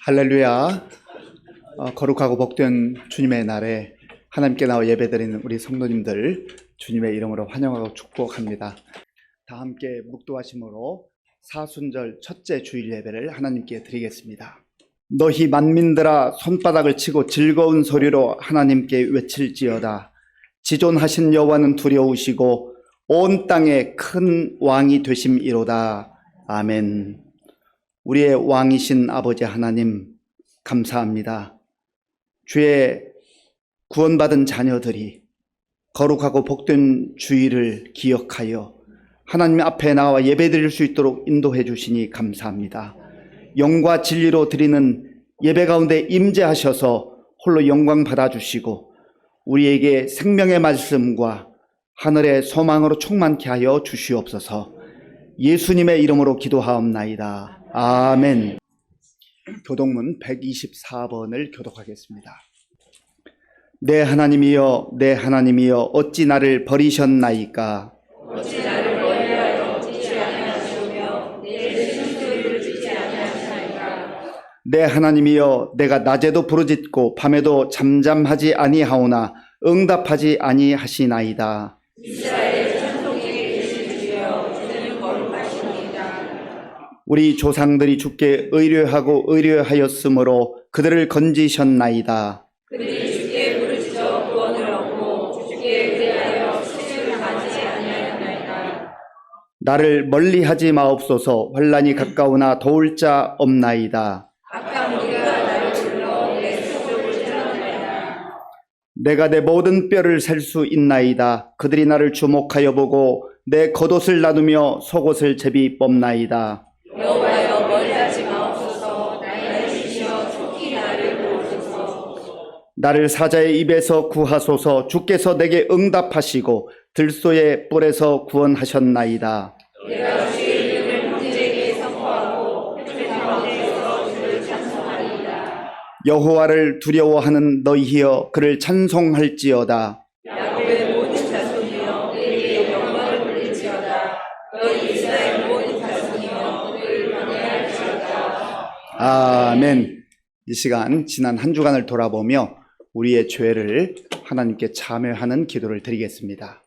할렐루야. 거룩하고 복된 주님의 날에 하나님께 나와 예배드리는 우리 성도님들 주님의 이름으로 환영하고 축복합니다. 다 함께 묵도하심으로 사순절 첫째 주일 예배를 하나님께 드리겠습니다. 너희 만민들아 손바닥을 치고 즐거운 소리로 하나님께 외칠지어다. 지존하신 여호와는 두려우시고 온 땅에 큰 왕이 되심이로다. 아멘. 우리의 왕이신 아버지 하나님 감사합니다. 주의 구원받은 자녀들이 거룩하고 복된 주일을 기억하여 하나님 앞에 나와 예배드릴 수 있도록 인도해 주시니 감사합니다. 영과 진리로 드리는 예배 가운데 임재하셔서 홀로 영광 받아주시고 우리에게 생명의 말씀과 하늘의 소망으로 충만케 하여 주시옵소서. 예수님의 이름으로 기도하옵나이다. 아멘. 교독문 124번을 교독하겠습니다. 내 하나님이여, 내 하나님이여, 어찌 나를 버리셨나이까? 어찌 나를 멀리하여 듣지 아니하시며 내 숨소리를 듣지 아니하시나이까? 내 하나님이여, 내가 낮에도 부르짖고 밤에도 잠잠하지 아니하오나 응답하지 아니하시나이다. 이스라엘의 찬송에게 계신 주여, 주는 거룩하시니이다. 우리 조상들이 주께 의뢰하였으므로 그들을 건지셨나이다. 그들이 주께 부르짖어 구원을 얻고 주께 의뢰하여 세례를 받지 아니하였나이다. 나를 멀리하지 마옵소서. 환난이 가까우나 도울 자 없나이다. 악한 무리가 나를 불러 내 속을 찔러내나이다. 내가 내 모든 뼈를 셀 수 있나이다. 그들이 나를 주목하여 보고 내 겉옷을 나누며 속옷을 제비 뽑나이다. 여호와여, 멀리하지 마옵소서. 나의 주시여 속히 나를 도우소서. 나를 사자의 입에서 구하소서. 주께서 내게 응답하시고 들소의 뿔에서 구원하셨나이다. 내가 주의 이름을 형제에게 선포하고 표준 가운데에서 주를 찬송하리이다. 여호와를 두려워하는 너희여, 그를 찬송할지어다. 야곱의 모든 자손이여, 그에게 영광을 돌릴지어다. 너희 이스라엘 모든 자손이여, 그를 경외할지어다. 아멘. 이 시간 지난 한 주간을 돌아보며 우리의 죄를 하나님께 참회하는 기도를 드리겠습니다.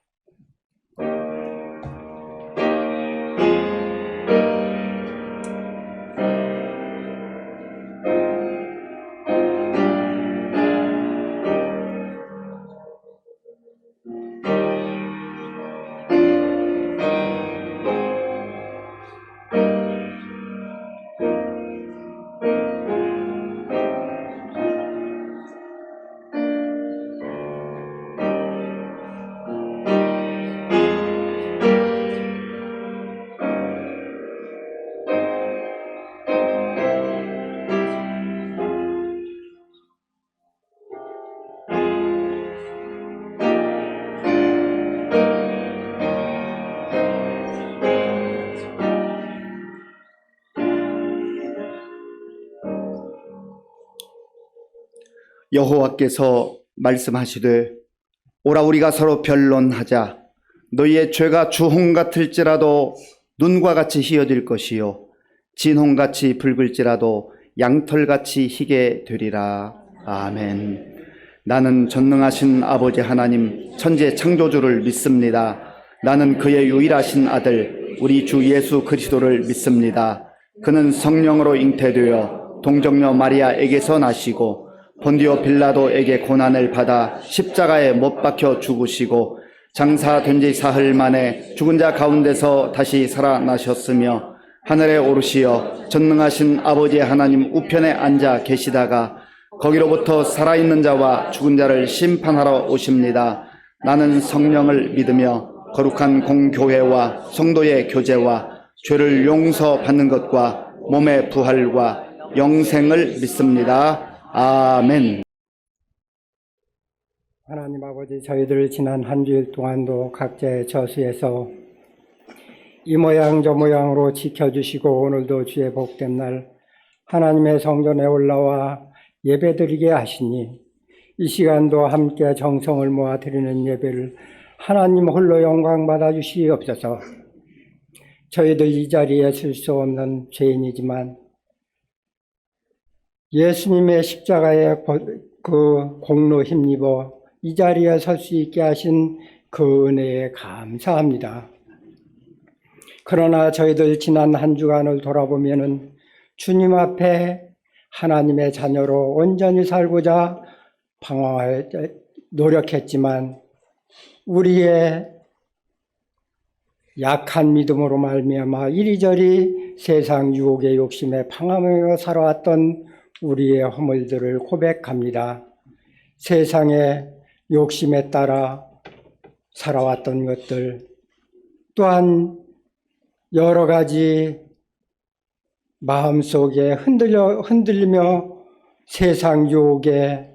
여호와께서 말씀하시되 오라 우리가 서로 변론하자. 너희의 죄가 주홍 같을지라도 눈과 같이 희어질 것이요 진홍같이 붉을지라도 양털같이 희게 되리라. 아멘. 나는 전능하신 아버지 하나님 천지의 창조주를 믿습니다. 나는 그의 유일하신 아들 우리 주 예수 그리스도를 믿습니다. 그는 성령으로 잉태되어 동정녀 마리아에게서 나시고 본디오 빌라도에게 고난을 받아 십자가에 못 박혀 죽으시고 장사된 지 사흘 만에 죽은 자 가운데서 다시 살아나셨으며 하늘에 오르시어 전능하신 아버지 하나님 우편에 앉아 계시다가 거기로부터 살아있는 자와 죽은 자를 심판하러 오십니다. 나는 성령을 믿으며 거룩한 공교회와 성도의 교제와 죄를 용서받는 것과 몸의 부활과 영생을 믿습니다. 아멘. 하나님 아버지, 저희들 지난 한 주일 동안도 각자의 저수에서 이 모양 저 모양으로 지켜주시고 오늘도 주의 복된 날 하나님의 성전에 올라와 예배드리게 하시니 이 시간도 함께 정성을 모아 드리는 예배를 하나님 홀로 영광 받아 주시옵소서. 저희들 이 자리에 설 수 없는 죄인이지만 예수님의 십자가의 그 공로 힘입어 이 자리에 설 수 있게 하신 그 은혜에 감사합니다. 그러나 저희들 지난 한 주간을 돌아보면은 주님 앞에 하나님의 자녀로 온전히 살고자 방황할 노력했지만 우리의 약한 믿음으로 말미암아 이리저리 세상 유혹의 욕심에 방황하며 살아왔던 우리의 허물들을 고백합니다. 세상의 욕심에 따라 살아왔던 것들, 또한 여러 가지 마음속에 흔들리며 세상 유혹에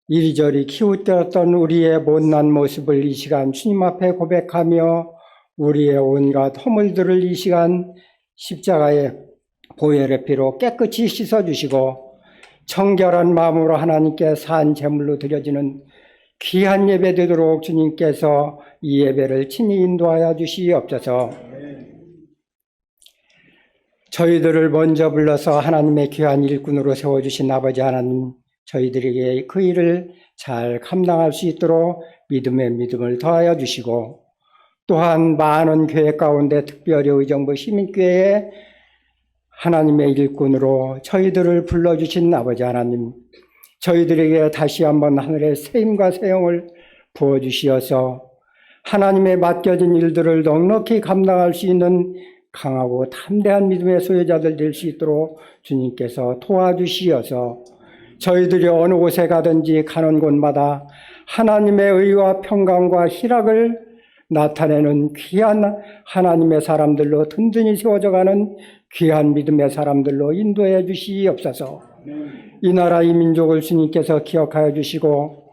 이리저리 키웃대었던 우리의 못난 모습을 이 시간 주님 앞에 고백하며 우리의 온갖 허물들을 이 시간 십자가의 보혈의 피로 깨끗이 씻어주시고 정결한 마음으로 하나님께 산 제물로 드려지는 귀한 예배 되도록 주님께서 이 예배를 친히 인도하여 주시옵소서. 저희들을 먼저 불러서 하나님의 귀한 일꾼으로 세워주신 아버지 하나님, 저희들에게 그 일을 잘 감당할 수 있도록 믿음의 믿음을 더하여 주시고, 또한 많은 교회 가운데 특별히 의정부 시민교회에 하나님의 일꾼으로 저희들을 불러주신 아버지 하나님, 저희들에게 다시 한번 하늘의 세임과 세용을 부어주시어서 하나님의 맡겨진 일들을 넉넉히 감당할 수 있는 강하고 담대한 믿음의 소유자들 될 수 있도록 주님께서 도와주시어서 저희들이 어느 곳에 가든지 가는 곳마다 하나님의 의와 평강과 희락을 나타내는 귀한 하나님의 사람들로 든든히 세워져가는 귀한 믿음의 사람들로 인도해 주시옵소서. 이 나라 이 민족을 주님께서 기억하여 주시고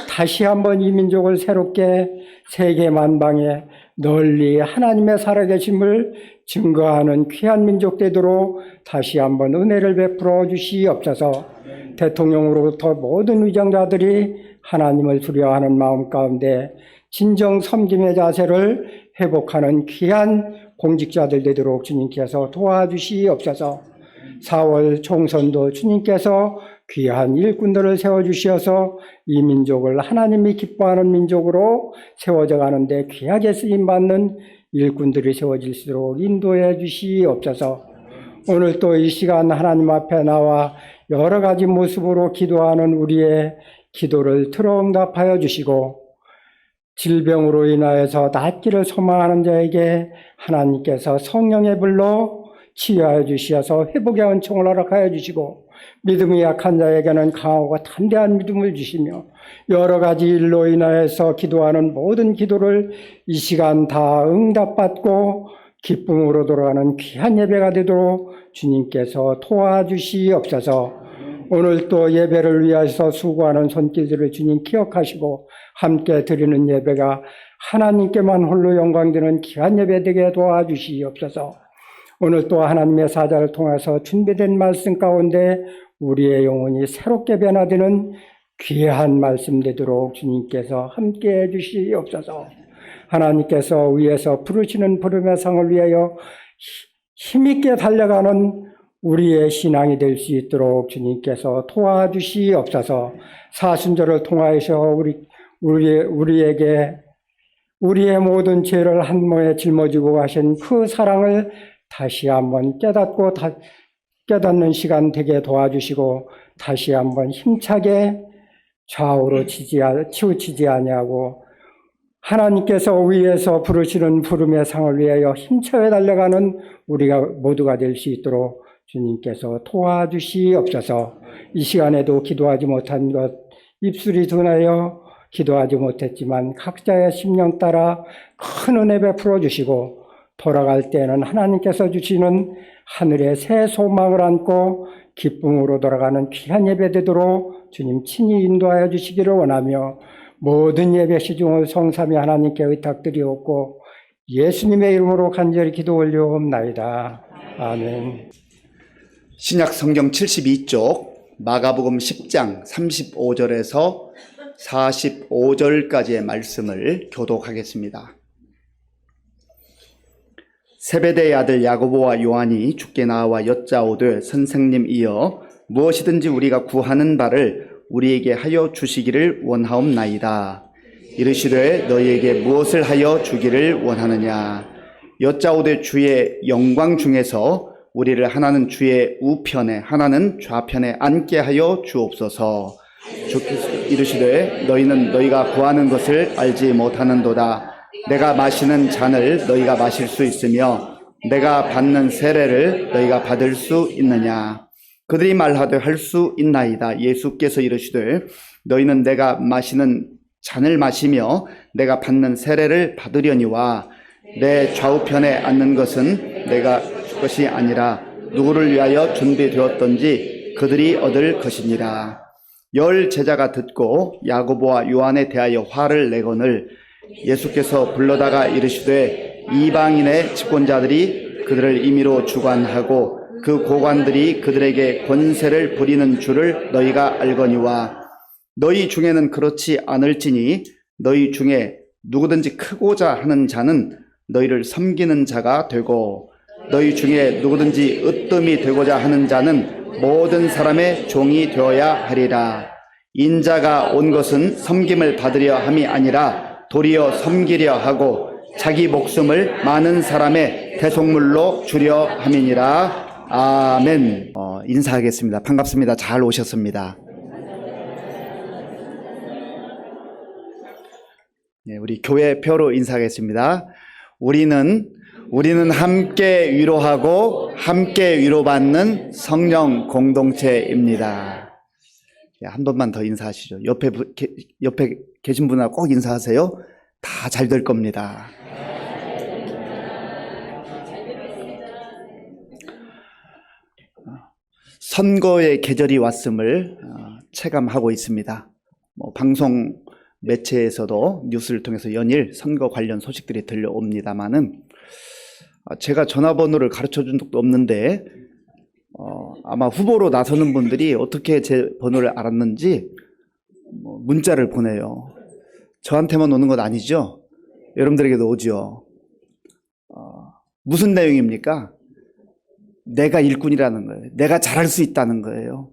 다시 한번 이 민족을 새롭게 세계 만방에 널리 하나님의 살아계심을 증거하는 귀한 민족 되도록 다시 한번 은혜를 베풀어 주시옵소서. 대통령으로부터 모든 위정자들이 하나님을 두려워하는 마음 가운데 진정 섬김의 자세를 회복하는 귀한 공직자들 되도록 주님께서 도와주시옵소서. 4월 총선도 주님께서 귀한 일꾼들을 세워주시어서 이 민족을 하나님이 기뻐하는 민족으로 세워져 가는데 귀하게 쓰임받는 일꾼들이 세워질수록 인도해 주시옵소서. 오늘 또 이 시간 하나님 앞에 나와 여러 가지 모습으로 기도하는 우리의 기도를 들어응답하여 주시고 질병으로 인하여서 낫기를 소망하는 자에게 하나님께서 성령의 불로 치유하여 주시어서 회복의 은총을 허락하여 주시고 믿음이 약한 자에게는 강하고 담대한 믿음을 주시며 여러 가지 일로 인하여서 기도하는 모든 기도를 이 시간 다 응답받고 기쁨으로 돌아가는 귀한 예배가 되도록 주님께서 도와주시옵소서. 오늘 또 예배를 위해서 수고하는 손길들을 주님 기억하시고 함께 드리는 예배가 하나님께만 홀로 영광되는 귀한 예배 되게 도와주시옵소서. 오늘 또 하나님의 사자를 통해서 준비된 말씀 가운데 우리의 영혼이 새롭게 변화되는 귀한 말씀 되도록 주님께서 함께해 주시옵소서. 하나님께서 위에서 부르시는 부름의 상을 위하여 힘있게 달려가는 우리의 신앙이 될 수 있도록 주님께서 도와주시옵소서. 사순절을 통하여서 우리에게 우리의 모든 죄를 한 몸에 짊어지고 가신 그 사랑을 다시 한번 깨닫는 시간 되게 도와주시고 다시 한번 힘차게 좌우로 치우치지 아니하고 하나님께서 위에서 부르시는 부름의 상을 위하여 힘차게 달려가는 우리가 모두가 될 수 있도록 주님께서 도와주시옵소서. 이 시간에도 기도하지 못한 것 입술이 둔하여 기도하지 못했지만 각자의 심령 따라 큰 은혜 베풀어 주시고 돌아갈 때는 하나님께서 주시는 하늘의 새 소망을 안고 기쁨으로 돌아가는 귀한 예배 되도록 주님 친히 인도하여 주시기를 원하며 모든 예배 시중을 성삼위 하나님께 의탁드리옵고 예수님의 이름으로 간절히 기도 올려옵나이다. 아멘. 신약 성경 72쪽 마가복음 10장 35절에서 45절까지의 말씀을 교독하겠습니다. 세베대의 아들 야고보와 요한이 주께 나와 여짜오되 선생님이여 무엇이든지 우리가 구하는 바를 우리에게 하여 주시기를 원하옵나이다. 이르시되 너희에게 무엇을 하여 주기를 원하느냐. 여짜오되 주의 영광 중에서 우리를 하나는 주의 우편에 하나는 좌편에 앉게 하여 주옵소서. 주께서 이르시되 너희는 너희가 구하는 것을 알지 못하는도다. 내가 마시는 잔을 너희가 마실 수 있으며 내가 받는 세례를 너희가 받을 수 있느냐. 그들이 말하되 할 수 있나이다. 예수께서 이르시되 너희는 내가 마시는 잔을 마시며 내가 받는 세례를 받으려니와 내 좌우편에 앉는 것은 내가 줄 것이 아니라 누구를 위하여 준비되었던지 그들이 얻을 것이니라. 열 제자가 듣고 야고보와 요한에 대하여 화를 내거늘 예수께서 불러다가 이르시되 이방인의 집권자들이 그들을 임의로 주관하고 그 고관들이 그들에게 권세를 부리는 줄을 너희가 알거니와 너희 중에는 그렇지 않을지니 너희 중에 누구든지 크고자 하는 자는 너희를 섬기는 자가 되고 너희 중에 누구든지 으뜸이 되고자 하는 자는 모든 사람의 종이 되어야 하리라. 인자가 온 것은 섬김을 받으려 함이 아니라 도리어 섬기려 하고 자기 목숨을 많은 사람의 대속물로 주려 함이니라. 아멘. 인사하겠습니다. 반갑습니다. 잘 오셨습니다. 네, 우리 교회표로 인사하겠습니다. 우리는 함께 위로하고 함께 위로받는 성령 공동체입니다. 한 번만 더 인사하시죠. 옆에 계신 분하고 꼭 인사하세요. 다 잘 될 겁니다. 선거의 계절이 왔음을 체감하고 있습니다. 방송 매체에서도 뉴스를 통해서 연일 선거 관련 소식들이 들려옵니다마는 제가 전화번호를 가르쳐준 적도 없는데 아마 후보로 나서는 분들이 어떻게 제 번호를 알았는지 문자를 보내요. 저한테만 오는 건 아니죠? 여러분들에게도 오죠. 무슨 내용입니까? 내가 일꾼이라는 거예요. 내가 잘할 수 있다는 거예요.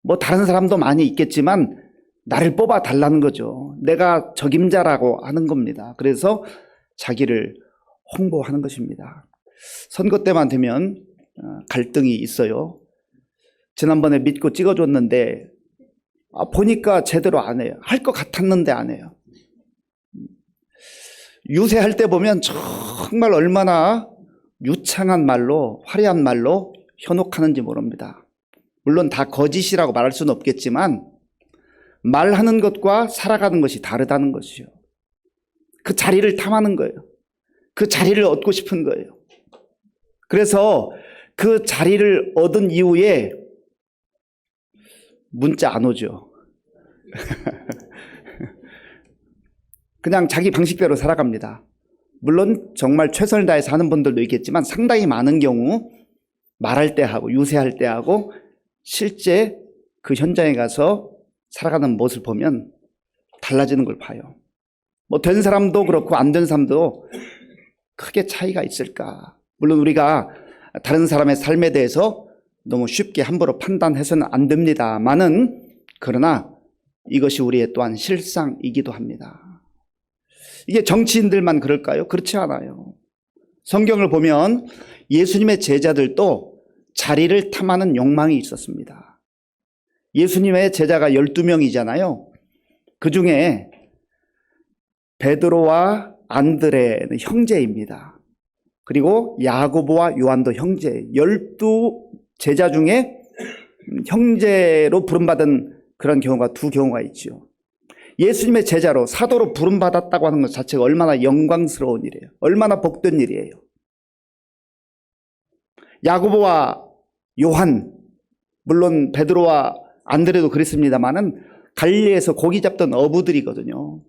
뭐 다른 사람도 많이 있겠지만 나를 뽑아 달라는 거죠. 내가 적임자라고 하는 겁니다. 그래서 자기를 홍보하는 것입니다. 선거 때만 되면 갈등이 있어요. 지난번에 믿고 찍어줬는데 보니까 제대로 안 해요. 할 것 같았는데 안 해요. 유세할 때 보면 정말 얼마나 유창한 말로 화려한 말로 현혹하는지 모릅니다. 물론 다 거짓이라고 말할 수는 없겠지만 말하는 것과 살아가는 것이 다르다는 것이요. 그 자리를 탐하는 거예요. 그 자리를 얻고 싶은 거예요. 그래서 그 자리를 얻은 이후에 문자 안 오죠. 그냥 자기 방식대로 살아갑니다. 물론 정말 최선을 다해서 하는 분들도 있겠지만 상당히 많은 경우 말할 때 하고 유세할 때 하고 실제 그 현장에 가서 살아가는 모습을 보면 달라지는 걸 봐요. 뭐 된 사람도 그렇고 안 된 사람도 크게 차이가 있을까? 물론 우리가 다른 사람의 삶에 대해서 너무 쉽게 함부로 판단해서는 안 됩니다만은 그러나 이것이 우리의 또한 실상이기도 합니다. 이게 정치인들만 그럴까요? 그렇지 않아요. 성경을 보면 예수님의 제자들도 자리를 탐하는 욕망이 있었습니다. 예수님의 제자가 12명이잖아요. 그 중에 베드로와 안드레는 형제입니다. 그리고 야고보와 요한도 형제, 12제자 중에 형제로 부름받은 그런 경우가 두 경우가 있죠. 예수님의 제자로 사도로 부름받았다고 하는 것 자체가 얼마나 영광스러운 일이에요. 얼마나 복된 일이에요. 야고보와 요한, 물론 베드로와 안드레도 그랬습니다마는 갈릴리에서 고기 잡던 어부들이거든요.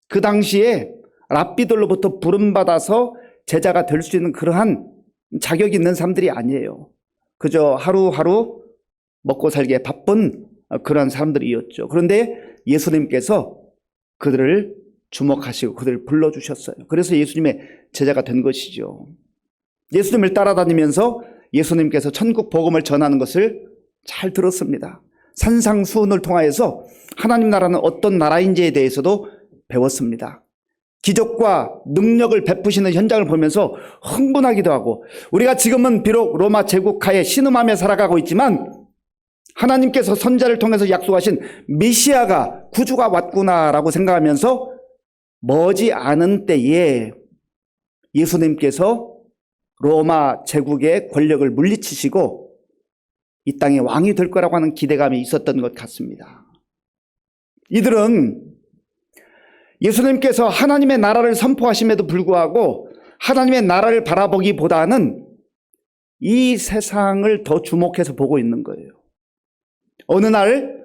그 당시에 랍비들로부터 부름받아서 제자가 될 수 있는 그러한 자격이 있는 사람들이 아니에요. 그저 하루하루 먹고 살기에 바쁜 그런 사람들이었죠. 그런데 예수님께서 그들을 주목하시고 그들을 불러주셨어요. 그래서 예수님의 제자가 된 것이죠. 예수님을 따라다니면서 예수님께서 천국 복음을 전하는 것을 잘 들었습니다. 산상수훈을 통하여서 하나님 나라는 어떤 나라인지에 대해서도 배웠습니다. 기적과 능력을 베푸시는 현장을 보면서 흥분하기도 하고, 우리가 지금은 비록 로마 제국하에 신음하며 살아가고 있지만 하나님께서 선자를 통해서 약속하신 메시아가, 구주가 왔구나라고 생각하면서 머지 않은 때에 예수님께서 로마 제국의 권력을 물리치시고 이 땅의 왕이 될 거라고 하는 기대감이 있었던 것 같습니다. 이들은 예수님께서 하나님의 나라를 선포하심에도 불구하고 하나님의 나라를 바라보기보다는 이 세상을 더 주목해서 보고 있는 거예요. 어느 날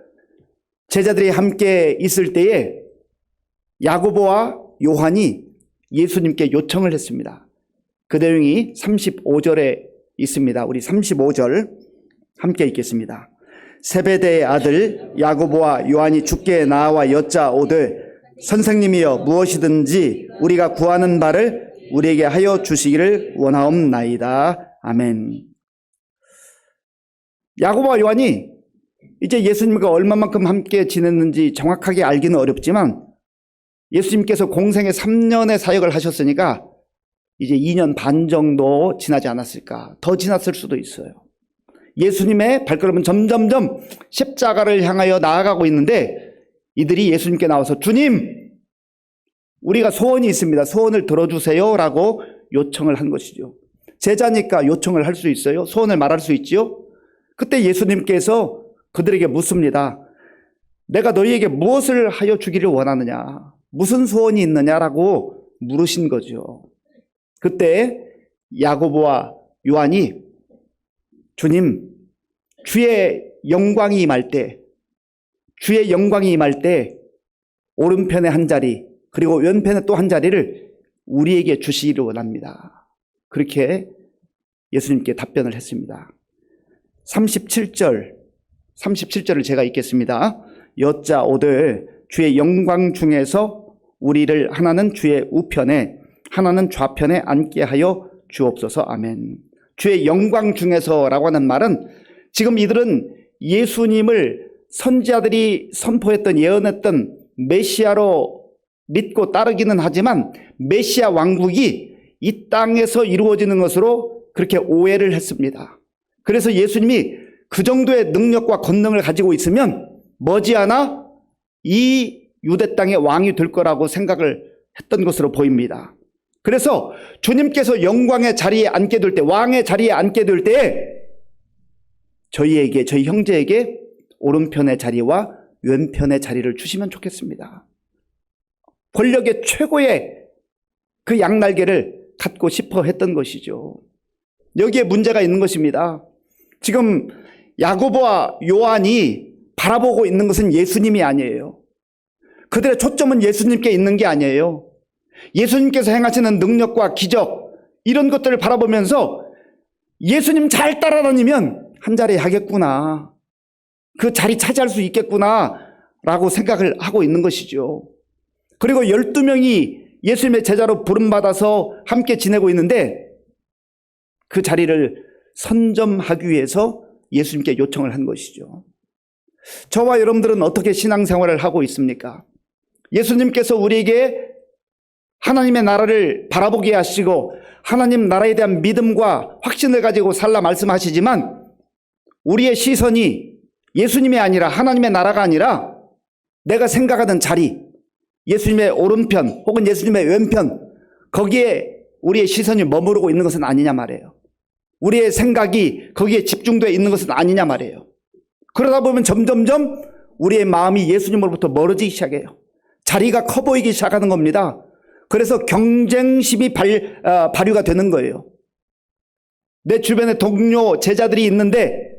제자들이 함께 있을 때에 야고보와 요한이 예수님께 요청을 했습니다. 그 내용이 35절에 있습니다. 우리 35절 함께 읽겠습니다. 세베대의 아들 야고보와 요한이 주께 나와 여짜오되 선생님이여 무엇이든지 우리가 구하는 바를 우리에게 하여 주시기를 원하옵나이다. 아멘. 야고보와 요한이 이제 예수님과 얼마만큼 함께 지냈는지 정확하게 알기는 어렵지만 예수님께서 공생의 3년의 사역을 하셨으니까 이제 2년 반 정도 지나지 않았을까. 더 지났을 수도 있어요. 예수님의 발걸음은 점점점 십자가를 향하여 나아가고 있는데 이들이 예수님께 나와서 주님, 우리가 소원이 있습니다. 소원을 들어주세요 라고 요청을 한 것이죠. 제자니까 요청을 할 수 있어요. 소원을 말할 수 있지요. 그때 예수님께서 그들에게 묻습니다. 내가 너희에게 무엇을 하여 주기를 원하느냐, 무슨 소원이 있느냐라고 물으신 거죠. 그때 야고보와 요한이 주님, 주의 영광이 임할 때, 주의 영광이 임할 때 오른편에 한 자리 그리고 왼편에 또 한 자리를 우리에게 주시기를 원합니다. 그렇게 예수님께 답변을 했습니다. 37절을 제가 읽겠습니다. 여짜오되 주의 영광 중에서 우리를 하나는 주의 우편에 하나는 좌편에 앉게 하여 주옵소서. 아멘. 주의 영광 중에서라고 하는 말은 지금 이들은 예수님을 선지자들이 선포했던 예언했던 메시아로 믿고 따르기는 하지만 메시아 왕국이 이 땅에서 이루어지는 것으로 그렇게 오해를 했습니다. 그래서 예수님이 그 정도의 능력과 권능을 가지고 있으면 머지않아 이 유대 땅의 왕이 될 거라고 생각을 했던 것으로 보입니다. 그래서 주님께서 영광의 자리에 앉게 될 때, 왕의 자리에 앉게 될 때 저희에게, 저희 형제에게 오른편의 자리와 왼편의 자리를 주시면 좋겠습니다. 권력의 최고의 그 양날개를 갖고 싶어 했던 것이죠. 여기에 문제가 있는 것입니다. 지금 야고보와 요한이 바라보고 있는 것은 예수님이 아니에요. 그들의 초점은 예수님께 있는 게 아니에요. 예수님께서 행하시는 능력과 기적 이런 것들을 바라보면서 예수님 잘 따라다니면 한 자리 하겠구나, 그 자리 차지할 수 있겠구나 라고 생각을 하고 있는 것이죠. 그리고 12명이 예수님의 제자로 부름받아서 함께 지내고 있는데 그 자리를 선점하기 위해서 예수님께 요청을 한 것이죠. 저와 여러분들은 어떻게 신앙생활을 하고 있습니까? 예수님께서 우리에게 하나님의 나라를 바라보게 하시고 하나님 나라에 대한 믿음과 확신을 가지고 살라 말씀하시지만 우리의 시선이 예수님이 아니라 하나님의 나라가 아니라 내가 생각하는 자리, 예수님의 오른편 혹은 예수님의 왼편, 거기에 우리의 시선이 머무르고 있는 것은 아니냐 말이에요. 우리의 생각이 거기에 집중되어 있는 것은 아니냐 말이에요. 그러다 보면 점점점 우리의 마음이 예수님으로부터 멀어지기 시작해요. 자리가 커 보이기 시작하는 겁니다. 그래서 경쟁심이 발휘가 되는 거예요. 내 주변에 동료, 제자들이 있는데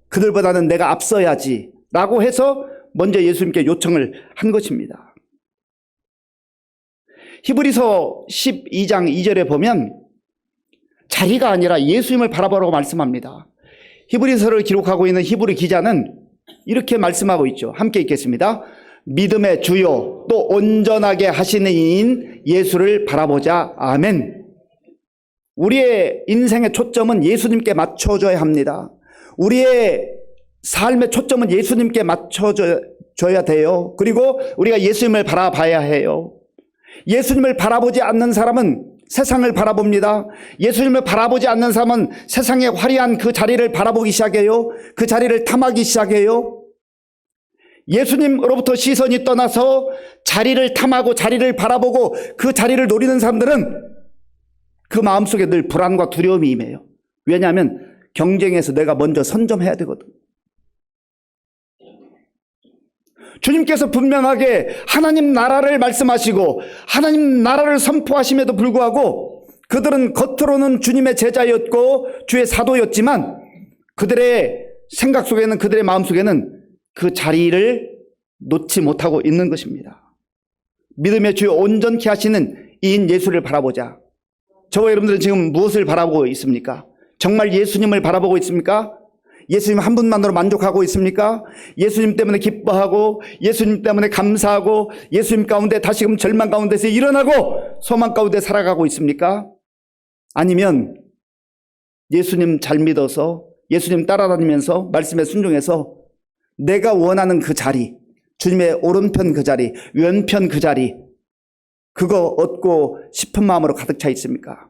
그들보다는 내가 앞서야지 라고 해서 먼저 예수님께 요청을 한 것입니다. 히브리서 12장 2절에 보면 자리가 아니라 예수님을 바라보라고 말씀합니다. 히브리서를 기록하고 있는 히브리 기자는 이렇게 말씀하고 있죠. 함께 읽겠습니다. 믿음의 주요 또 온전하게 하시는 이인 예수를 바라보자. 아멘. 우리의 인생의 초점은 예수님께 맞춰줘야 합니다. 우리의 삶의 초점은 예수님께 맞춰줘야 돼요. 그리고 우리가 예수님을 바라봐야 해요. 예수님을 바라보지 않는 사람은 세상을 바라봅니다. 예수님을 바라보지 않는 사람은 세상의 화려한 그 자리를 바라보기 시작해요. 그 자리를 탐하기 시작해요. 예수님으로부터 시선이 떠나서 자리를 탐하고 자리를 바라보고 그 자리를 노리는 사람들은 그 마음속에 늘 불안과 두려움이 임해요. 왜냐하면 경쟁에서 내가 먼저 선점해야 되거든. 주님께서 분명하게 하나님 나라를 말씀하시고 하나님 나라를 선포하심에도 불구하고 그들은 겉으로는 주님의 제자였고 주의 사도였지만 그들의 생각 속에는, 그들의 마음 속에는 그 자리를 놓지 못하고 있는 것입니다. 믿음의 주여 온전케 하시는 이인 예수를 바라보자. 저와 여러분들은 지금 무엇을 바라보고 있습니까? 정말 예수님을 바라보고 있습니까? 예수님 한 분만으로 만족하고 있습니까? 예수님 때문에 기뻐하고 예수님 때문에 감사하고 예수님 가운데 다시금 절망 가운데서 일어나고 소망 가운데 살아가고 있습니까? 아니면 예수님 잘 믿어서 예수님 따라다니면서 말씀에 순종해서 내가 원하는 그 자리, 주님의 오른편 그 자리, 왼편 그 자리, 그거 얻고 싶은 마음으로 가득 차 있습니까?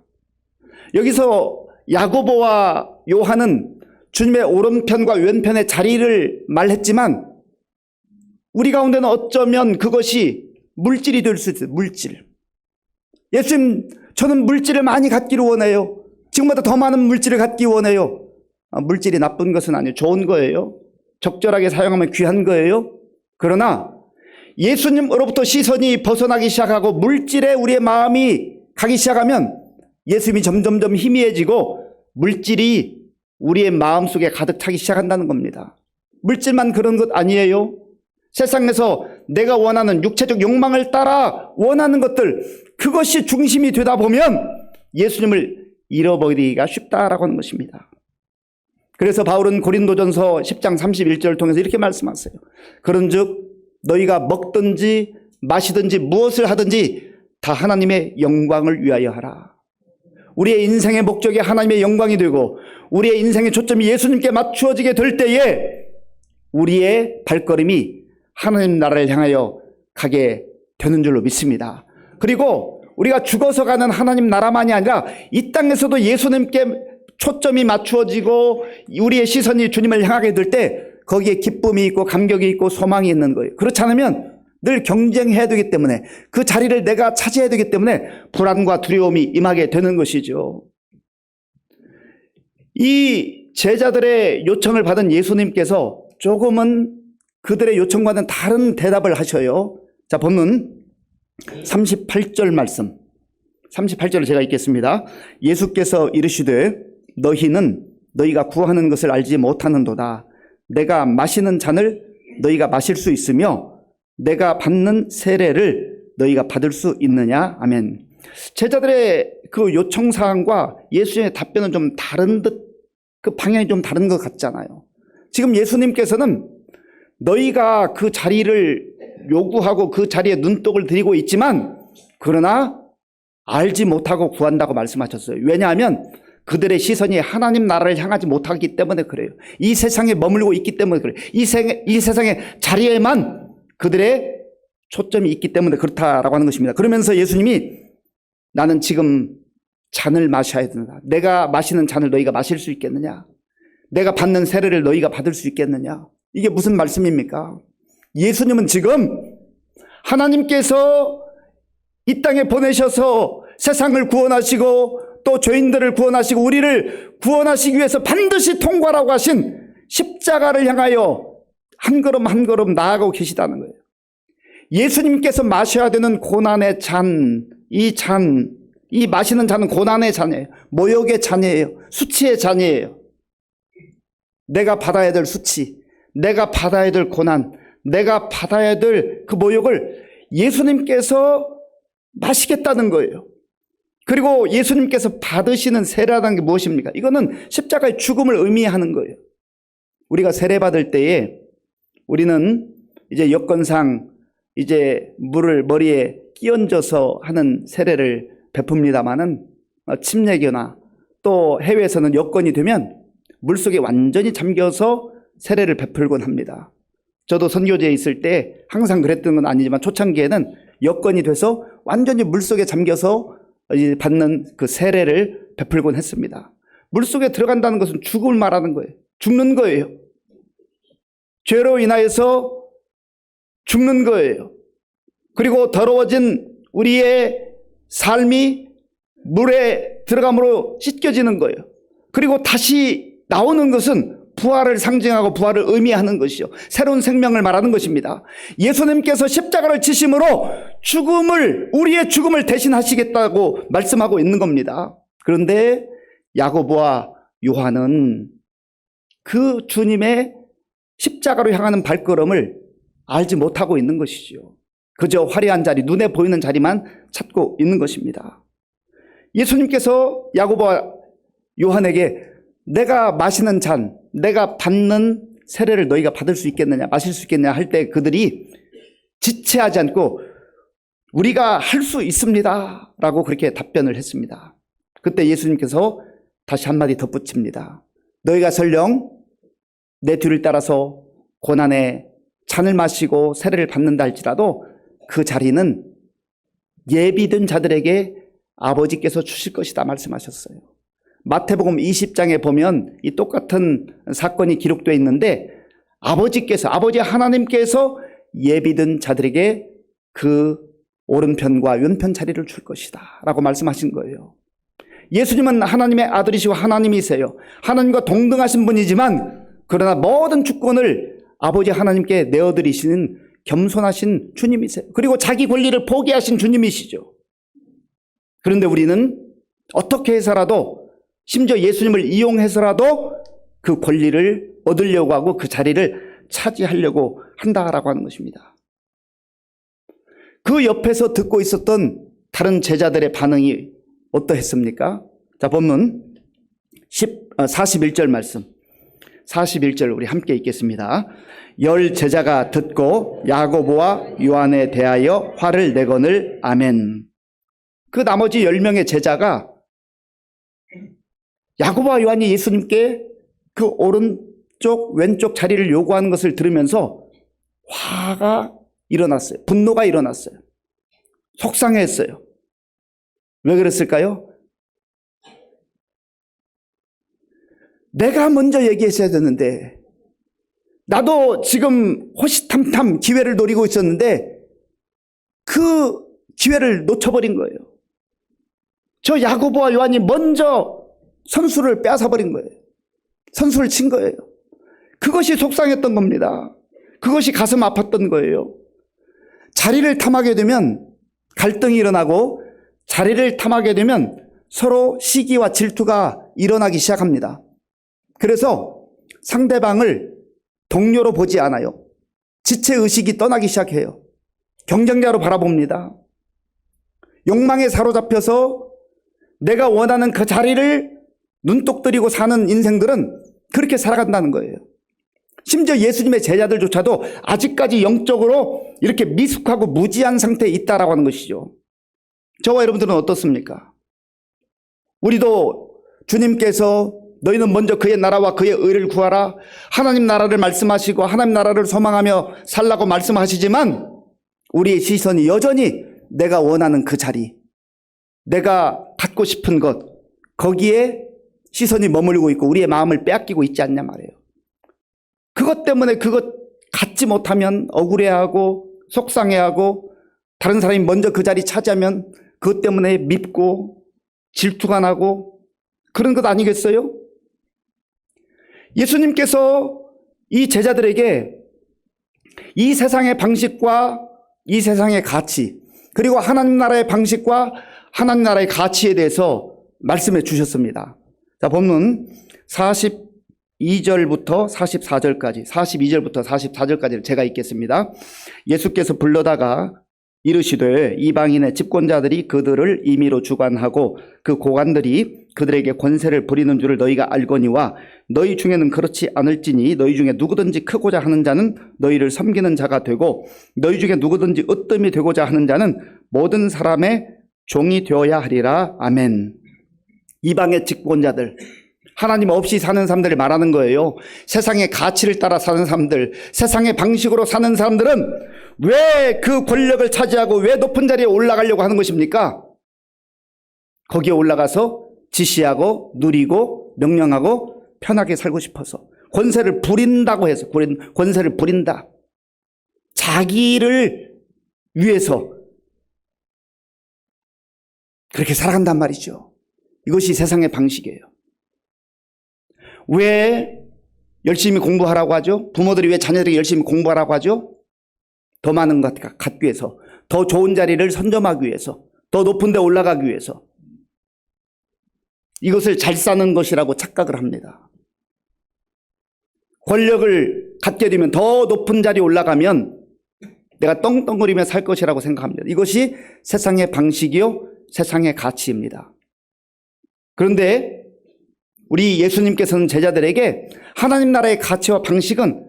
여기서 야고보와 요한은 주님의 오른편과 왼편의 자리를 말했지만 우리 가운데는 어쩌면 그것이 물질이 될 수 있어요. 물질. 예수님, 저는 물질을 많이 갖기를 원해요. 지금보다 더 많은 물질을 갖기 원해요. 물질이 나쁜 것은 아니에요. 좋은 거예요. 적절하게 사용하면 귀한 거예요. 그러나 예수님으로부터 시선이 벗어나기 시작하고 물질에 우리의 마음이 가기 시작하면 예수님이 점점점 희미해지고 물질이 우리의 마음속에 가득 차기 시작한다는 겁니다. 물질만 그런 것 아니에요. 세상에서 내가 원하는 육체적 욕망을 따라 원하는 것들, 그것이 중심이 되다 보면 예수님을 잃어버리기가 쉽다라고 하는 것입니다. 그래서 바울은 고린도전서 10장 31절을 통해서 이렇게 말씀하세요. 그런즉 너희가 먹든지 마시든지 무엇을 하든지 다 하나님의 영광을 위하여 하라. 우리의 인생의 목적이 하나님의 영광이 되고 우리의 인생의 초점이 예수님께 맞추어지게 될 때에 우리의 발걸음이 하나님 나라를 향하여 가게 되는 줄로 믿습니다. 그리고 우리가 죽어서 가는 하나님 나라만이 아니라 이 땅에서도 예수님께 초점이 맞추어지고 우리의 시선이 주님을 향하게 될 때 거기에 기쁨이 있고 감격이 있고 소망이 있는 거예요. 그렇지 않으면 늘 경쟁해야 되기 때문에 그 자리를 내가 차지해야 되기 때문에 불안과 두려움이 임하게 되는 것이죠. 이 제자들의 요청을 받은 예수님께서 조금은 그들의 요청과는 다른 대답을 하셔요. 자, 본문 38절 말씀. 38절을 제가 읽겠습니다. 예수께서 이르시되 너희는 너희가 구하는 것을 알지 못하는도다. 내가 마시는 잔을 너희가 마실 수 있으며 내가 받는 세례를 너희가 받을 수 있느냐? 아멘. 제자들의 그 요청사항과 예수님의 답변은 좀 다른 듯, 그 방향이 좀 다른 것 같잖아요. 지금 예수님께서는 너희가 그 자리를 요구하고 그 자리에 눈독을 들이고 있지만 그러나 알지 못하고 구한다고 말씀하셨어요. 왜냐하면 그들의 시선이 하나님 나라를 향하지 못하기 때문에 그래요. 이 세상에 머물고 있기 때문에 그래요. 이 세상의 자리에만 그들의 초점이 있기 때문에 그렇다라고 하는 것입니다. 그러면서 예수님이 나는 지금 잔을 마셔야 된다. 내가 마시는 잔을 너희가 마실 수 있겠느냐? 내가 받는 세례를 너희가 받을 수 있겠느냐? 이게 무슨 말씀입니까? 예수님은 지금 하나님께서 이 땅에 보내셔서 세상을 구원하시고 또 죄인들을 구원하시고 우리를 구원하시기 위해서 반드시 통과라고 하신 십자가를 향하여 한 걸음 한 걸음 나아가고 계시다는 거예요. 예수님께서 마셔야 되는 고난의 잔, 이 마시는 잔은 고난의 잔이에요. 모욕의 잔이에요. 수치의 잔이에요. 내가 받아야 될 수치, 내가 받아야 될 고난, 내가 받아야 될 그 모욕을 예수님께서 마시겠다는 거예요. 그리고 예수님께서 받으시는 세례라는 게 무엇입니까? 이거는 십자가의 죽음을 의미하는 거예요. 우리가 세례받을 때에 우리는 이제 여건상 이제 물을 머리에 끼얹어서 하는 세례를 베풉니다마는 침례교나 또 해외에서는 여건이 되면 물속에 완전히 잠겨서 세례를 베풀곤 합니다. 저도 선교지에 있을 때 항상 그랬던 건 아니지만 초창기에는 여건이 돼서 완전히 물속에 잠겨서 받는 그 세례를 베풀곤 했습니다. 물속에 들어간다는 것은 죽음을 말하는 거예요. 죽는 거예요. 죄로 인하여서 죽는 거예요. 그리고 더러워진 우리의 삶이 물에 들어감으로 씻겨지는 거예요. 그리고 다시 나오는 것은 부활을 상징하고 부활을 의미하는 것이요, 새로운 생명을 말하는 것입니다. 예수님께서 십자가를 지심으로 우리의 죽음을 대신하시겠다고 말씀하고 있는 겁니다. 그런데 야고보와 요한은 그 주님의 십자가로 향하는 발걸음을 알지 못하고 있는 것이죠. 그저 화려한 자리, 눈에 보이는 자리만 찾고 있는 것입니다. 예수님께서 야고보와 요한에게 내가 마시는 잔, 내가 받는 세례를 너희가 받을 수 있겠느냐, 마실 수 있겠느냐 할 때 그들이 지체하지 않고 우리가 할 수 있습니다 라고 그렇게 답변을 했습니다. 그때 예수님께서 다시 한마디 덧붙입니다. 너희가 설령 내 뒤를 따라서 고난의 잔을 마시고 세례를 받는다 할지라도 그 자리는 예비된 자들에게 아버지께서 주실 것이다 말씀하셨어요. 마태복음 20장에 보면 이 똑같은 사건이 기록되어 있는데 아버지 하나님께서 예비된 자들에게 그 오른편과 왼편 자리를 줄 것이다 라고 말씀하신 거예요. 예수님은 하나님의 아들이시고 하나님이세요. 하나님과 동등하신 분이지만 그러나 모든 주권을 아버지 하나님께 내어드리시는 겸손하신 주님이세요. 그리고 자기 권리를 포기하신 주님이시죠. 그런데 우리는 어떻게 해서라도, 심지어 예수님을 이용해서라도 그 권리를 얻으려고 하고 그 자리를 차지하려고 한다라고 하는 것입니다. 그 옆에서 듣고 있었던 다른 제자들의 반응이 어떠했습니까? 자, 본문 41절 말씀, 41절 우리 함께 읽겠습니다. 10 제자가 듣고 야고보와 요한에 대하여 화를 내거늘 아멘. 그 나머지 10명의 제자가 야고보와 요한이 예수님께 그 오른쪽 왼쪽 자리를 요구하는 것을 들으면서 화가 일어났어요. 분노가 일어났어요. 속상했어요. 왜 그랬을까요? 내가 먼저 얘기했어야 되는데, 나도 지금 호시탐탐 기회를 노리고 있었는데 그 기회를 놓쳐버린 거예요. 저 야고보와 요한이 먼저 선수를 빼앗아버린 거예요. 선수를 친 거예요. 그것이 속상했던 겁니다. 그것이 가슴 아팠던 거예요. 자리를 탐하게 되면 갈등이 일어나고, 자리를 탐하게 되면 서로 시기와 질투가 일어나기 시작합니다. 그래서 상대방을 동료로 보지 않아요. 지체의식이 떠나기 시작해요. 경쟁자로 바라봅니다. 욕망에 사로잡혀서 내가 원하는 그 자리를 눈독 들이고 사는 인생들은 그렇게 살아간다는 거예요. 심지어 예수님의 제자들조차도 아직까지 영적으로 이렇게 미숙하고 무지한 상태에 있다라고 하는 것이죠. 저와 여러분들은 어떻습니까? 우리도 주님께서 너희는 먼저 그의 나라와 그의 의를 구하라, 하나님 나라를 말씀하시고 하나님 나라를 소망하며 살라고 말씀하시지만 우리의 시선이 여전히 내가 원하는 그 자리, 내가 갖고 싶은 것, 거기에 시선이 머물고 있고 우리의 마음을 빼앗기고 있지 않냐 말이에요. 그것 때문에 그것 갖지 못하면 억울해하고 속상해하고, 다른 사람이 먼저 그 자리 차지하면 그것 때문에 밉고 질투가 나고 그런 것 아니겠어요? 예수님께서 이 제자들에게 이 세상의 방식과 이 세상의 가치, 그리고 하나님 나라의 방식과 하나님 나라의 가치에 대해서 말씀해 주셨습니다. 자, 본문 42절부터 44절까지, 42절부터 44절까지를 제가 읽겠습니다. 예수께서 불러다가 이르시되 이방인의 집권자들이 그들을 임의로 주관하고 그 고관들이 그들에게 권세를 부리는 줄을 너희가 알거니와 너희 중에는 그렇지 않을지니 너희 중에 누구든지 크고자 하는 자는 너희를 섬기는 자가 되고 너희 중에 누구든지 으뜸이 되고자 하는 자는 모든 사람의 종이 되어야 하리라. 아멘. 이방의 직권자들, 하나님 없이 사는 사람들을 말하는 거예요. 세상의 가치를 따라 사는 사람들, 세상의 방식으로 사는 사람들은 왜 그 권력을 차지하고 왜 높은 자리에 올라가려고 하는 것입니까? 거기에 올라가서 지시하고 누리고 명령하고 편하게 살고 싶어서 권세를 부린다고 해서 권세를 부린다. 자기를 위해서 그렇게 살아간단 말이죠. 이것이 세상의 방식이에요. 왜 열심히 공부하라고 하죠? 부모들이 왜 자녀들에게 열심히 공부하라고 하죠? 더 많은 것 갖기 위해서, 더 좋은 자리를 선점하기 위해서, 더 높은 데 올라가기 위해서. 이것을 잘 사는 것이라고 착각을 합니다. 권력을 갖게 되면 더 높은 자리에 올라가면 내가 떵떵거리며 살 것이라고 생각합니다. 이것이 세상의 방식이요, 세상의 가치입니다. 그런데 우리 예수님께서는 제자들에게 하나님 나라의 가치와 방식은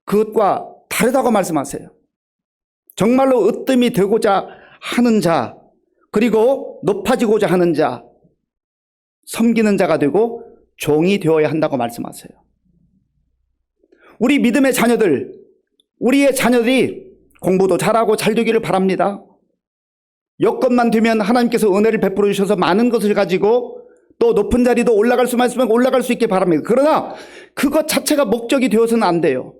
그것과 다르다고 말씀하세요. 정말로 으뜸이 되고자 하는 자, 그리고 높아지고자 하는 자, 섬기는 자가 되고 종이 되어야 한다고 말씀하세요. 우리 믿음의 자녀들, 우리의 자녀들이 공부도 잘하고 잘 되기를 바랍니다. 여건만 되면 하나님께서 은혜를 베풀어 주셔서 많은 것을 가지고 또 높은 자리도 올라갈 수만 있으면 올라갈 수 있게 바랍니다. 그러나 그것 자체가 목적이 되어서는 안 돼요.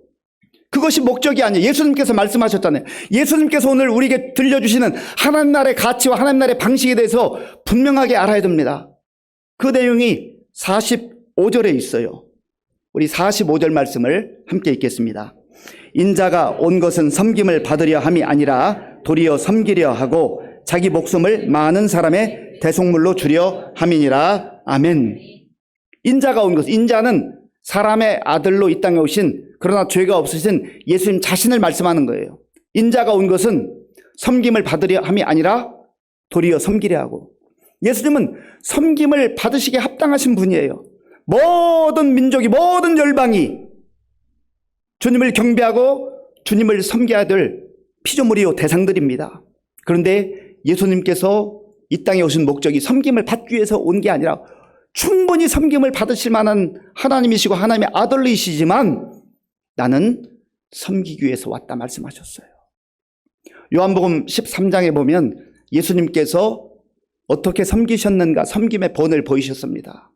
그것이 목적이 아니에요. 예수님께서 말씀하셨잖아요. 예수님께서 오늘 우리에게 들려주시는 하나님 나라의 가치와 하나님 나라의 방식에 대해서 분명하게 알아야 됩니다. 그 내용이 45절에 있어요. 우리 45절 말씀을 함께 읽겠습니다. 인자가 온 것은 섬김을 받으려 함이 아니라 도리어 섬기려 하고 자기 목숨을 많은 사람의 대속물로 주려 함이니라. 아멘. 인자가 온 것, 인자는 사람의 아들로 이 땅에 오신 그러나 죄가 없으신 예수님 자신을 말씀하는 거예요. 인자가 온 것은 섬김을 받으려 함이 아니라 도리어 섬기려 하고, 예수님은 섬김을 받으시기에 합당하신 분이에요. 모든 민족이, 모든 열방이 주님을 경배하고 주님을 섬겨야 될 피조물이요 대상들입니다. 그런데 예수님께서 이 땅에 오신 목적이 섬김을 받기 위해서 온 게 아니라 충분히 섬김을 받으실 만한 하나님이시고 하나님의 아들이시지만 나는 섬기기 위해서 왔다 말씀하셨어요. 요한복음 13장에 보면 예수님께서 어떻게 섬기셨는가 섬김의 본을 보이셨습니다.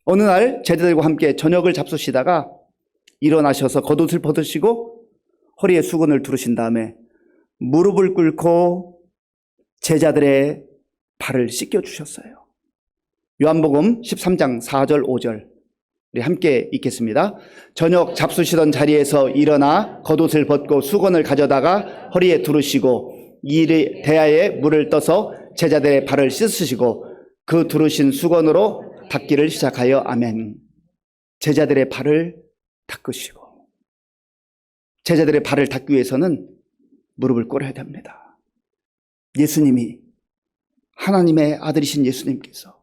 어느 날 제자들과 함께 저녁을 잡수시다가 일어나셔서 겉옷을 벗으시고 허리에 수건을 두르신 다음에 무릎을 꿇고 제자들의 발을 씻겨주셨어요. 요한복음 13장 4절 5절 우리 함께 읽겠습니다. 저녁 잡수시던 자리에서 일어나 겉옷을 벗고 수건을 가져다가 허리에 두르시고 이 대야에 물을 떠서 제자들의 발을 씻으시고 그 두르신 수건으로 닦기를 시작하여 아멘. 제자들의 발을 닦으시고, 제자들의 발을 닦기 위해서는 무릎을 꿇어야 됩니다. 예수님이, 하나님의 아들이신 예수님께서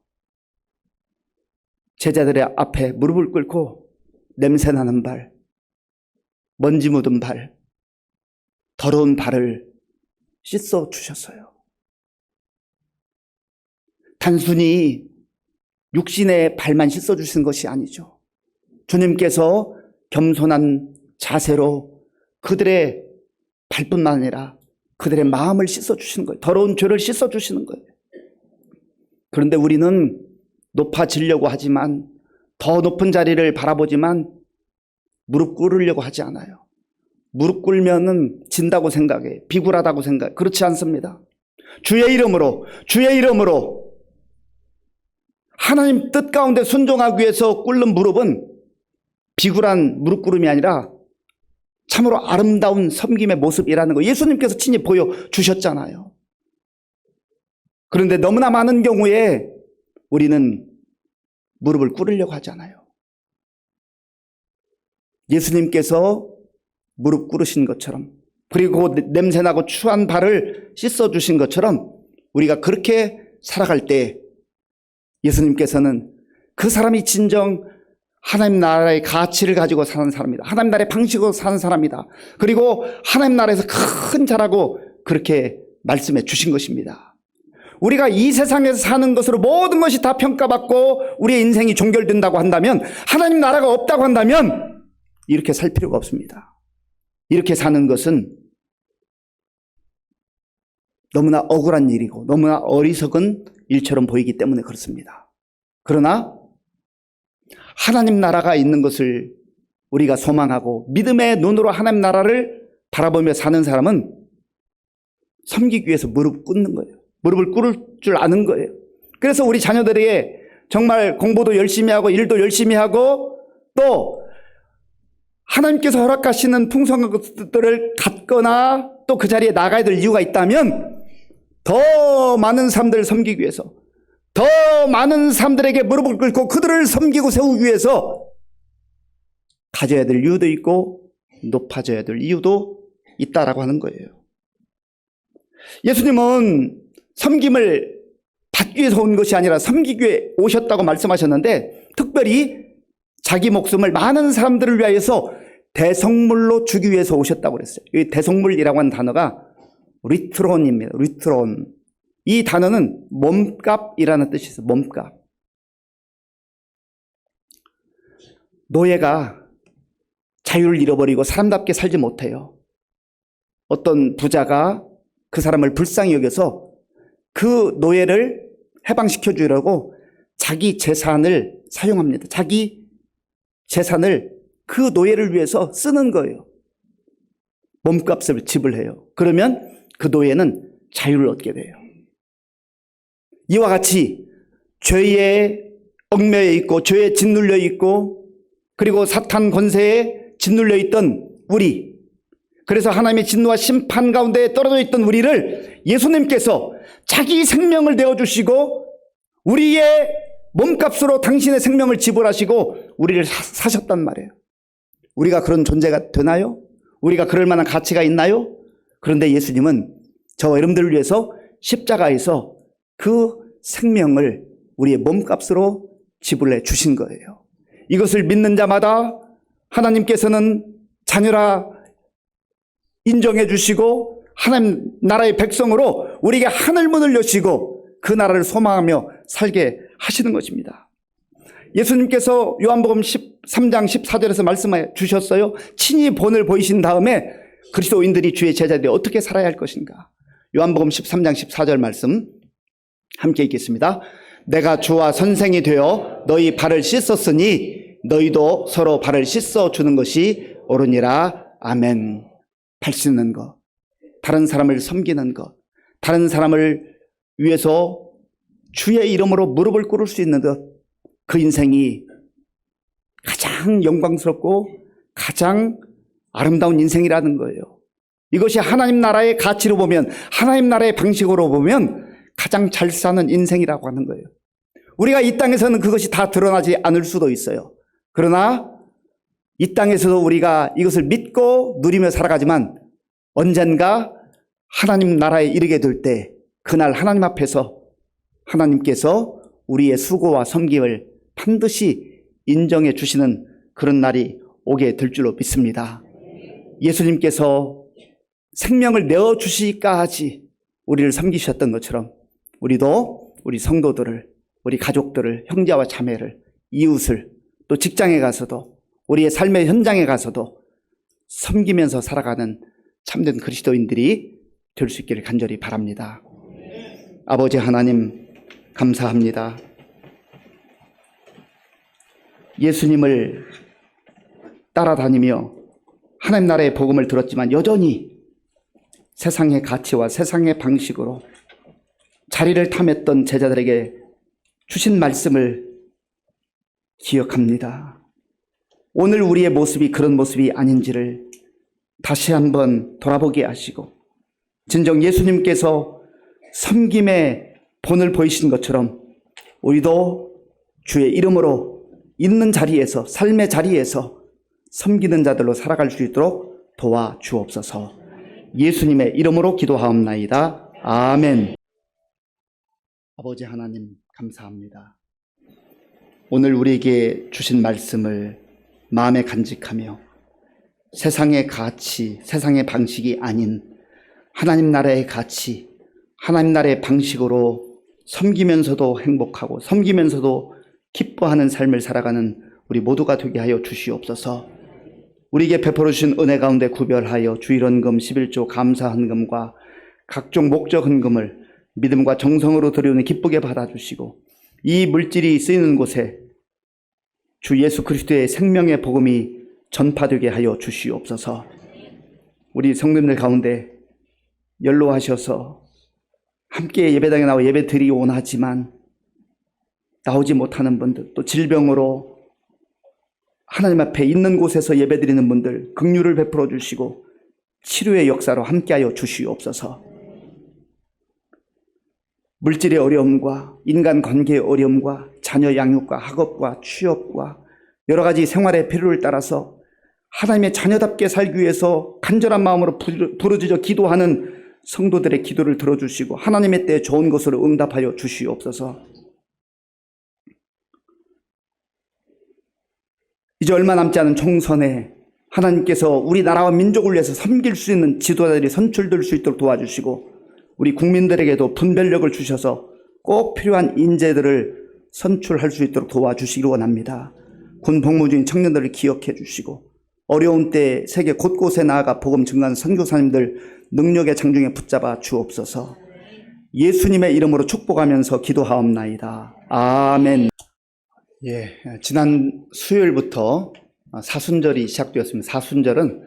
제자들의 앞에 무릎을 꿇고 냄새나는 발, 먼지 묻은 발, 더러운 발을 씻어 주셨어요. 단순히 육신의 발만 씻어 주신 것이 아니죠. 주님께서 겸손한 자세로 그들의 발뿐만 아니라 그들의 마음을 씻어 주시는 거예요. 더러운 죄를 씻어 주시는 거예요. 그런데 우리는 높아지려고 하지만, 더 높은 자리를 바라보지만 무릎 꿇으려고 하지 않아요. 무릎 꿇으면은 진다고 생각해. 비굴하다고 생각해. 그렇지 않습니다. 주의 이름으로 하나님 뜻 가운데 순종하기 위해서 꿇는 무릎은 비굴한 무릎 꿇음이 아니라 참으로 아름다운 섬김의 모습이라는 거 예수님께서 친히 보여주셨잖아요. 그런데 너무나 많은 경우에 우리는 무릎을 꿇으려고 하잖아요. 예수님께서 무릎 꿇으신 것처럼, 그리고 냄새나고 추한 발을 씻어주신 것처럼 우리가 그렇게 살아갈 때 예수님께서는 그 사람이 진정 하나님 나라의 가치를 가지고 사는 사람이다. 하나님 나라의 방식으로 사는 사람이다. 그리고 하나님 나라에서 큰 자라고 그렇게 말씀해 주신 것입니다. 우리가 이 세상에서 사는 것으로 모든 것이 다 평가받고 우리의 인생이 종결된다고 한다면, 하나님 나라가 없다고 한다면 이렇게 살 필요가 없습니다. 이렇게 사는 것은 너무나 억울한 일이고 너무나 어리석은 일처럼 보이기 때문에 그렇습니다. 그러나 하나님 나라가 있는 것을 우리가 소망하고 믿음의 눈으로 하나님 나라를 바라보며 사는 사람은 섬기기 위해서 무릎 꿇는 거예요. 무릎을 꿇을 줄 아는 거예요. 그래서 우리 자녀들에게 정말 공부도 열심히 하고 일도 열심히 하고 또 하나님께서 허락하시는 풍성한 것들을 갖거나 또 그 자리에 나가야 될 이유가 있다면 더 많은 사람들을 섬기기 위해서, 더 많은 사람들에게 무릎을 꿇고 그들을 섬기고 세우기 위해서 가져야 될 이유도 있고 높아져야 될 이유도 있다라고 하는 거예요. 예수님은 섬김을 받기 위해서 온 것이 아니라 섬기기 위해 오셨다고 말씀하셨는데, 특별히 자기 목숨을 많은 사람들을 위하여서 대성물로 주기 위해서 오셨다고 그랬어요. 이 대성물이라고 하는 단어가 리트론입니다. 리트론. 이 단어는 몸값이라는 뜻이 있어요. 몸값. 노예가 자유를 잃어버리고 사람답게 살지 못해요. 어떤 부자가 그 사람을 불쌍히 여겨서 그 노예를 해방시켜 주려고 자기 재산을 사용합니다. 자기 재산을 그 노예를 위해서 쓰는 거예요. 몸값을 지불해요. 그러면 그 노예는 자유를 얻게 돼요. 이와 같이 죄에 얽매여 있고 죄에 짓눌려 있고 그리고 사탄 권세에 짓눌려 있던 우리, 그래서 하나님의 진노와 심판 가운데 떨어져 있던 우리를 예수님께서 자기 생명을 내어주시고 우리의 몸값으로 당신의 생명을 지불하시고 우리를 사셨단 말이에요. 우리가 그런 존재가 되나요? 우리가 그럴 만한 가치가 있나요? 그런데 예수님은 저와 여러분들을 위해서 십자가에서 그 생명을 우리의 몸값으로 지불해 주신 거예요. 이것을 믿는 자마다 하나님께서는 자녀라 인정해 주시고 하나님 나라의 백성으로 우리에게 하늘문을 여시고 그 나라를 소망하며 살게 하시는 것입니다. 예수님께서 요한복음 13장 14절에서 말씀해 주셨어요. 친히 본을 보이신 다음에 그리스도인들이 주의 제자들이 어떻게 살아야 할 것인가. 요한복음 13장 14절 말씀 함께 읽겠습니다. 내가 주와 선생이 되어 너희 발을 씻었으니 너희도 서로 발을 씻어 주는 것이 옳으니라. 아멘. 발 씻는 것, 다른 사람을 섬기는 것, 다른 사람을 위해서 주의 이름으로 무릎을 꿇을 수 있는 것, 그 인생이 가장 영광스럽고 가장 아름다운 인생이라는 거예요. 이것이 하나님 나라의 가치로 보면, 하나님 나라의 방식으로 보면 가장 잘 사는 인생이라고 하는 거예요. 우리가 이 땅에서는 그것이 다 드러나지 않을 수도 있어요. 그러나 이 땅에서도 우리가 이것을 믿고 누리며 살아가지만 언젠가 하나님 나라에 이르게 될 때 그날 하나님 앞에서 하나님께서 우리의 수고와 섬김을 반드시 인정해 주시는 그런 날이 오게 될 줄로 믿습니다. 예수님께서 생명을 내어주시기까지 우리를 섬기셨던 것처럼 우리도 우리 성도들을, 우리 가족들을, 형제와 자매를, 이웃을, 또 직장에 가서도 우리의 삶의 현장에 가서도 섬기면서 살아가는 참된 그리스도인들이 될 수 있기를 간절히 바랍니다. 아버지 하나님 감사합니다. 예수님을 따라다니며 하나님 나라의 복음을 들었지만 여전히 세상의 가치와 세상의 방식으로 자리를 탐했던 제자들에게 주신 말씀을 기억합니다. 오늘 우리의 모습이 그런 모습이 아닌지를 다시 한번 돌아보게 하시고, 진정 예수님께서 섬김의 본을 보이신 것처럼 우리도 주의 이름으로 있는 자리에서, 삶의 자리에서 섬기는 자들로 살아갈 수 있도록 도와주옵소서. 예수님의 이름으로 기도하옵나이다. 아멘. 아버지 하나님 감사합니다. 오늘 우리에게 주신 말씀을 마음에 간직하며 세상의 가치, 세상의 방식이 아닌 하나님 나라의 가치, 하나님 나라의 방식으로 섬기면서도 행복하고 섬기면서도 기뻐하는 삶을 살아가는 우리 모두가 되게 하여 주시옵소서. 우리에게 베풀어 주신 은혜 가운데 구별하여 주일헌금 11조 감사헌금과 각종 목적 헌금을 믿음과 정성으로 드리오니 기쁘게 받아주시고 이 물질이 쓰이는 곳에 주 예수 그리스도의 생명의 복음이 전파되게 하여 주시옵소서. 우리 성도님들 가운데 연로하셔서 함께 예배당에 나와 예배 드리기 원하지만 나오지 못하는 분들, 또 질병으로 하나님 앞에 있는 곳에서 예배 드리는 분들 긍휼을 베풀어 주시고 치료의 역사로 함께하여 주시옵소서. 물질의 어려움과 인간관계의 어려움과 자녀 양육과 학업과 취업과 여러 가지 생활의 필요를 따라서 하나님의 자녀답게 살기 위해서 간절한 마음으로 부르짖어 기도하는 성도들의 기도를 들어주시고 하나님의 때에 좋은 것으로 응답하여 주시옵소서. 이제 얼마 남지 않은 총선에 하나님께서 우리나라와 민족을 위해서 섬길 수 있는 지도자들이 선출될 수 있도록 도와주시고 우리 국민들에게도 분별력을 주셔서 꼭 필요한 인재들을 선출할 수 있도록 도와주시기 원합니다. 군 복무 중인 청년들을 기억해 주시고 어려운 때에 세계 곳곳에 나아가 복음 증거하는 선교사님들 능력의 장중에 붙잡아 주옵소서. 예수님의 이름으로 축복하면서 기도하옵나이다. 아멘. 지난 수요일부터 사순절이 시작되었습니다. 사순절은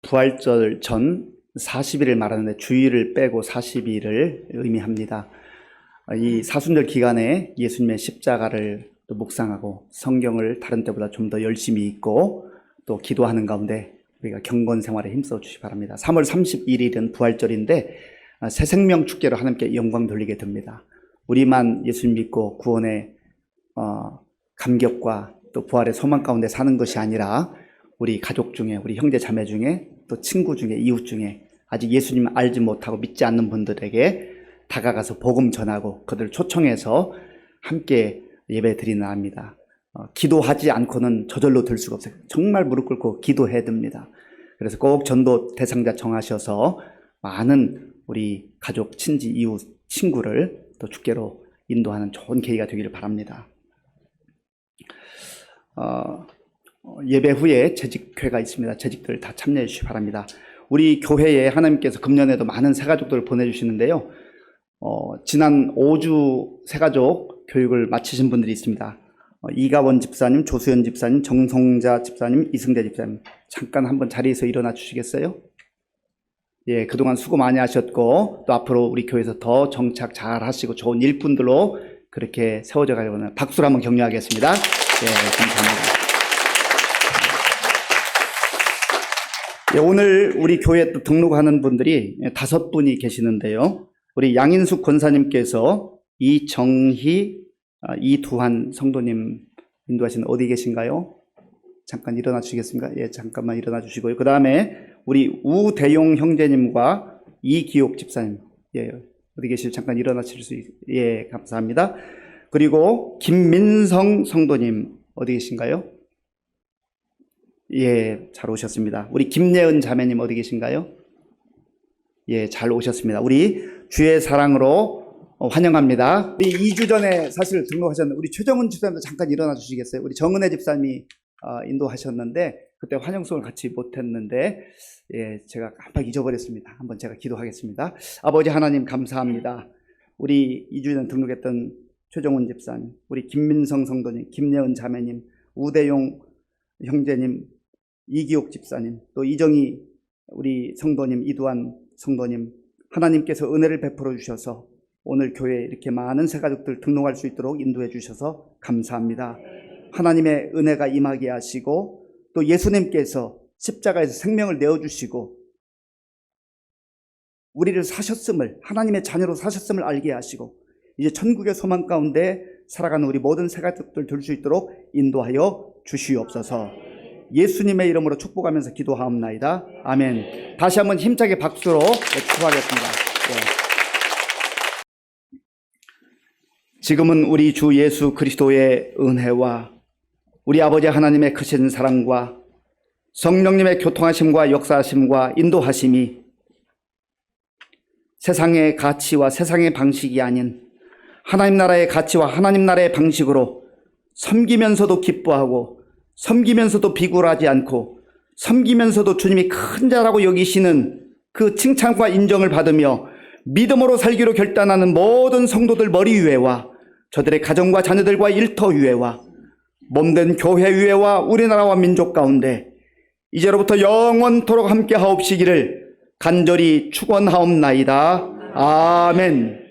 부활절 전 40일을 말하는데 주일을 빼고 40일을 의미합니다. 이 사순절 기간에 예수님의 십자가를 또 묵상하고 성경을 다른 때보다 좀 더 열심히 읽고 또 기도하는 가운데 우리가 경건 생활에 힘써 주시기 바랍니다. 3월 31일은 부활절인데 새 생명 축제로 하나님께 영광 돌리게 됩니다. 우리만 예수님 믿고 구원의 감격과 또 부활의 소망 가운데 사는 것이 아니라 우리 가족 중에 우리 형제 자매 중에 또 친구 중에 이웃 중에 아직 예수님 알지 못하고 믿지 않는 분들에게 다가가서 복음 전하고 그들을 초청해서 함께 예배 드리는 날입니다. 기도하지 않고는 저절로 될 수가 없어요. 정말 무릎 꿇고 기도해야 됩니다. 그래서 꼭 전도 대상자 정하셔서 많은 우리 가족, 친지, 이웃, 친구를 또 주께로 인도하는 좋은 계기가 되기를 바랍니다. 예배 후에 재직회가 있습니다. 재직들 다 참여해 주시기 바랍니다. 우리 교회에 하나님께서 금년에도 많은 새가족들을 보내주시는데요. 지난 5주 새가족 교육을 마치신 분들이 있습니다. 이가원 집사님, 조수연 집사님, 정성자 집사님, 이승대 집사님 잠깐 한번 자리에서 일어나 주시겠어요? 그동안 수고 많이 하셨고 또 앞으로 우리 교회에서 더 정착 잘 하시고 좋은 일꾼들로 그렇게 세워져 가려고 박수로 한번 격려하겠습니다. 감사합니다. 오늘 우리 교회에 또 등록하는 분들이 5분이 계시는데요. 우리 양인숙 권사님께서 이정희, 이두한 성도님 인도하시는 어디 계신가요? 잠깐 일어나 주시겠습니까? 잠깐만 일어나 주시고요. 그 다음에 우리 우대용 형제님과 이기옥 집사님, 어디 계시죠? 잠깐 일어나 주실 수 감사합니다. 그리고 김민성 성도님 어디 계신가요? 잘 오셨습니다. 우리 김예은 자매님 어디 계신가요? 잘 오셨습니다. 우리 주의 사랑으로 환영합니다. 우리 2주 전에 사실 등록하셨는데 우리 최정은 집사님도 잠깐 일어나 주시겠어요? 우리 정은혜 집사님이 인도하셨는데 그때 환영송을 같이 못했는데 제가 깜빡 잊어버렸습니다. 한번 제가 기도하겠습니다. 아버지 하나님 감사합니다. 우리 2주 전에 등록했던 최정은 집사님, 우리 김민성 성도님, 김예은 자매님, 우대용 형제님, 이기옥 집사님, 또 이정희 우리 성도님, 이두한 성도님, 하나님께서 은혜를 베풀어 주셔서 오늘 교회에 이렇게 많은 새가족들 등록할 수 있도록 인도해 주셔서 감사합니다. 하나님의 은혜가 임하게 하시고 또 예수님께서 십자가에서 생명을 내어주시고 우리를 사셨음을, 하나님의 자녀로 사셨음을 알게 하시고 이제 천국의 소망 가운데 살아가는 우리 모든 새가족들 될 수 있도록 인도하여 주시옵소서. 예수님의 이름으로 축복하면서 기도하옵나이다. 아멘. 다시 한번 힘차게 박수로 축복하겠습니다. 지금은 우리 주 예수 그리스도의 은혜와 우리 아버지 하나님의 크신 사랑과 성령님의 교통하심과 역사하심과 인도하심이 세상의 가치와 세상의 방식이 아닌 하나님 나라의 가치와 하나님 나라의 방식으로 섬기면서도 기뻐하고 섬기면서도 비굴하지 않고 섬기면서도 주님이 큰 자라고 여기시는 그 칭찬과 인정을 받으며 믿음으로 살기로 결단하는 모든 성도들 머리 위에와 저들의 가정과 자녀들과 일터 위에와 몸된 교회 위에와 우리나라와 민족 가운데 이제로부터 영원토록 함께 하옵시기를 간절히 축원하옵나이다. 아멘.